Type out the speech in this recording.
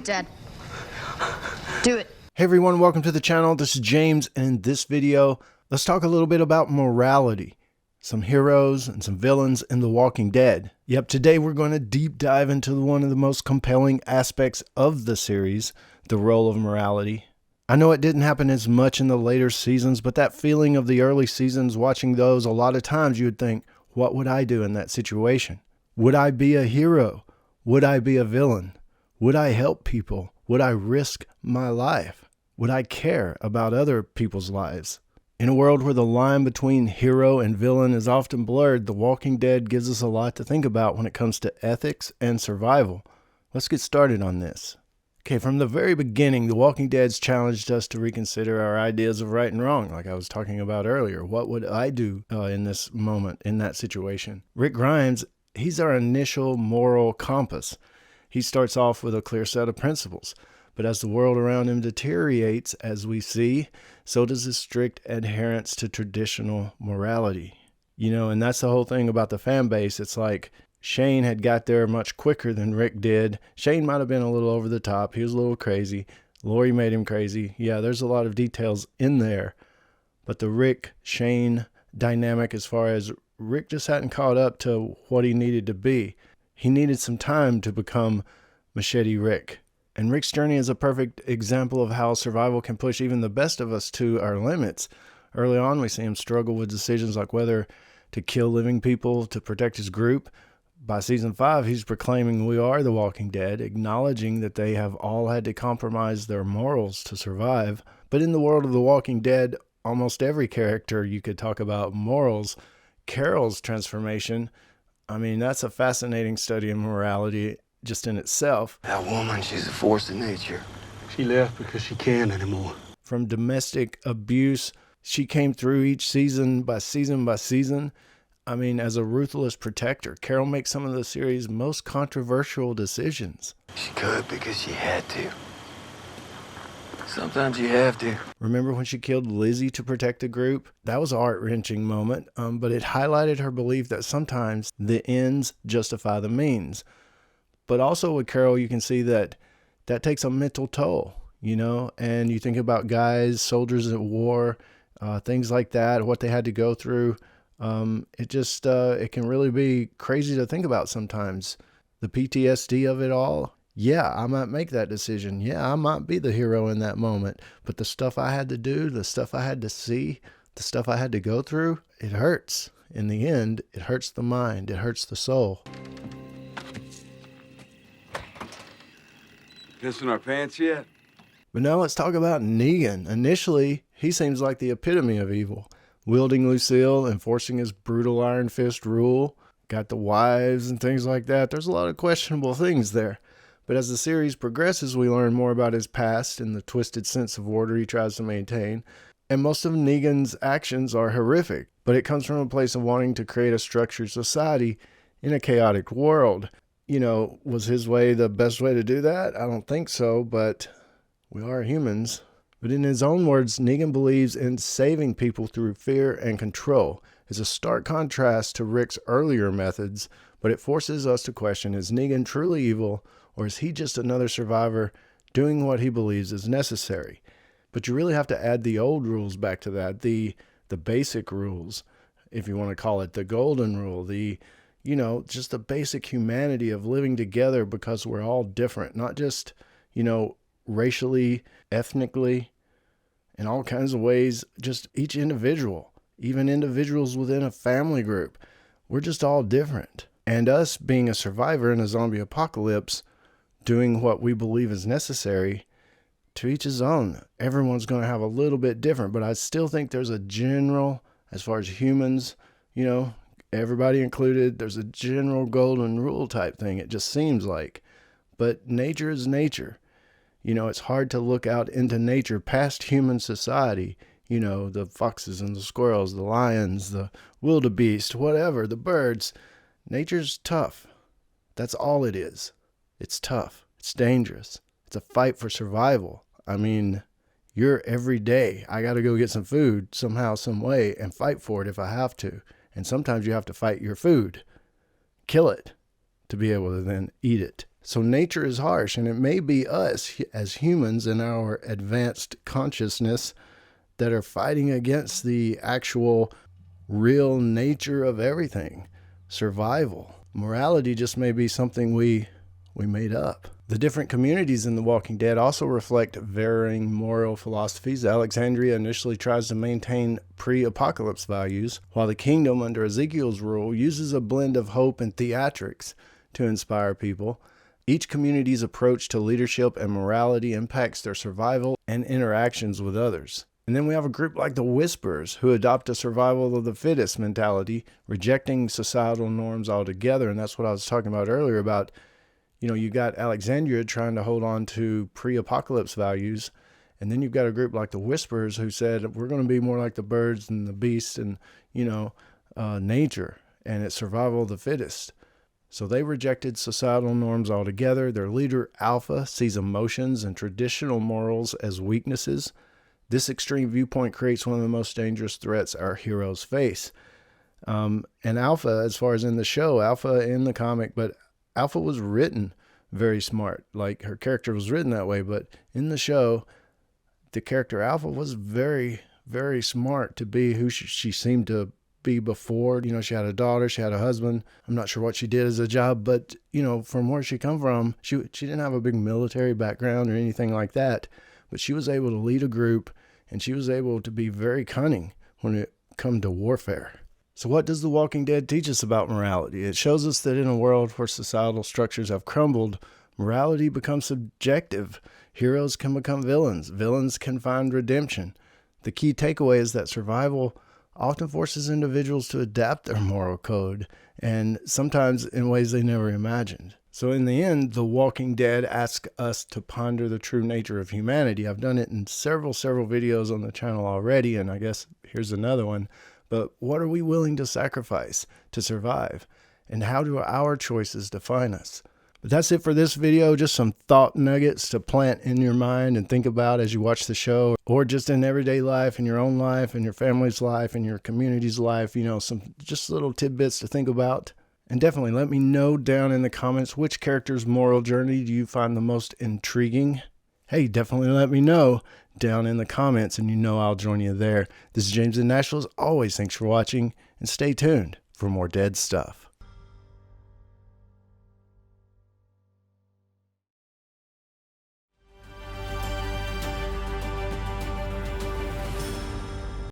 Dad. Do it. Hey everyone, welcome to the channel. This is James, and in this video, let's talk a little bit about morality. Some heroes and some villains in The Walking Dead. Yep, today we're going to deep dive into one of the most compelling aspects of the series, the role of morality. I know it didn't happen as much in the later seasons, but that feeling of the early seasons, watching those, a lot of times you would think, what would I do in that situation? Would I be a hero? Would I be a villain? Would I help people? Would I risk my life? Would I care about other people's lives? In a world where the line between hero and villain is often blurred, The Walking Dead gives us a lot to think about when it comes to ethics and survival. Let's get started on this. Okay, from the very beginning, The Walking Dead's challenged us to reconsider our ideas of right and wrong, like I was talking about earlier. What would I do in this moment, in that situation? Rick Grimes, he's our initial moral compass. He starts off with a clear set of principles, but as the world around him deteriorates, as we see, so does his strict adherence to traditional morality. You know, and that's the whole thing about the fan base. It's like Shane had got there much quicker than Rick did. Shane might have been a little over the top. He was a little crazy. Lori made him crazy. Yeah, there's a lot of details in there. But the Rick-Shane dynamic, as far as Rick just hadn't caught up to what he needed to be. He needed some time to become Machete Rick. And Rick's journey is a perfect example of how survival can push even the best of us to our limits. Early on, we see him struggle with decisions like whether to kill living people to protect his group. By season 5, he's proclaiming we are the Walking Dead, acknowledging that they have all had to compromise their morals to survive. But in the world of The Walking Dead, almost every character you could talk about morals. Carol's transformation, I mean, that's a fascinating study in morality just in itself. That woman, she's a force of nature. She left because she can't anymore. From domestic abuse, she came through each season by season by season. I mean, as a ruthless protector, Carol makes some of the series' most controversial decisions. She could because she had to. Sometimes you have to. Remember when she killed Lizzie to protect the group? That was a heart-wrenching moment, but it highlighted her belief that sometimes the ends justify the means. But also with Carol, you can see that takes a mental toll, you know, and you think about guys, soldiers at war, things like that, what they had to go through. It can really be crazy to think about sometimes. The PTSD of it all. Yeah, I might make that decision. Yeah, I might be the hero in that moment. But the stuff I had to do, the stuff I had to see, the stuff I had to go through, it hurts. In the end, it hurts the mind. It hurts the soul. Pissing our pants yet? But now let's talk about Negan. Initially, he seems like the epitome of evil. Wielding Lucille, enforcing his brutal iron fist rule, got the wives and things like that. There's a lot of questionable things there. But as the series progresses, we learn more about his past and the twisted sense of order he tries to maintain. And most of Negan's actions are horrific, but it comes from a place of wanting to create a structured society in a chaotic world. You know, was his way the best way to do that? I don't think so, but we are humans. But in his own words, Negan believes in saving people through fear and control. It's a stark contrast to Rick's earlier methods, but it forces us to question, is Negan truly evil, or is he just another survivor doing what he believes is necessary? But you really have to add the old rules back to that, the basic rules, if you want to call it the golden rule, just the basic humanity of living together because we're all different, not just, racially, ethnically, in all kinds of ways, just each individual, even individuals within a family group. We're just all different. And us being a survivor in a zombie apocalypse, doing what we believe is necessary, to each his own. Everyone's going to have a little bit different, but I still think there's a general, as far as humans, everybody included, there's a general golden rule type thing, it just seems like. But nature is nature. It's hard to look out into nature past human society. The foxes and the squirrels, the lions, the wildebeest, whatever, the birds. Nature's tough. That's all it is. It's tough. It's dangerous. It's a fight for survival. I mean, you're every day. I got to go get some food somehow, some way, and fight for it if I have to. And sometimes you have to fight your food. Kill it to be able to then eat it. So nature is harsh, and it may be us as humans in our advanced consciousness that are fighting against the actual real nature of everything. Survival. Morality just may be something we made up. The different communities in The Walking Dead also reflect varying moral philosophies. Alexandria initially tries to maintain pre-apocalypse values, while the kingdom under Ezekiel's rule uses a blend of hope and theatrics to inspire people. Each community's approach to leadership and morality impacts their survival and interactions with others. And then we have a group like the Whisperers, who adopt a survival of the fittest mentality, rejecting societal norms altogether. And that's what I was talking about earlier about, you got Alexandria trying to hold on to pre-apocalypse values. And then you've got a group like the Whisperers who said, we're going to be more like the birds and the beasts and, nature. And it's survival of the fittest. So they rejected societal norms altogether. Their leader, Alpha, sees emotions and traditional morals as weaknesses. This extreme viewpoint creates one of the most dangerous threats our heroes face. And Alpha, as far as in the show, Alpha in the comic, but Alpha was written very smart. Like, her character was written that way, but in the show, the character Alpha was very, very smart to be who she seemed to be before. She had a daughter, she had a husband. I'm not sure what she did as a job, but, from where she come from, she didn't have a big military background or anything like that. But she was able to lead a group, and she was able to be very cunning when it come to warfare. So what does The Walking Dead teach us about morality? It shows us that in a world where societal structures have crumbled, morality becomes subjective. Heroes can become villains. Villains can find redemption. The key takeaway is that survival often forces individuals to adapt their moral code, and sometimes in ways they never imagined. So in the end, The Walking Dead asks us to ponder the true nature of humanity. I've done it in several videos on the channel already, and I guess here's another one. But what are we willing to sacrifice to survive? And how do our choices define us? But that's it for this video. Just some thought nuggets to plant in your mind and think about as you watch the show, or just in everyday life, in your own life, in your family's life, in your community's life, some just little tidbits to think about. And definitely let me know down in the comments, which character's moral journey do you find the most intriguing? Hey, definitely let me know down in the comments, and I'll join you there. This is James in Nashville. As always, thanks for watching, and stay tuned for more dead stuff.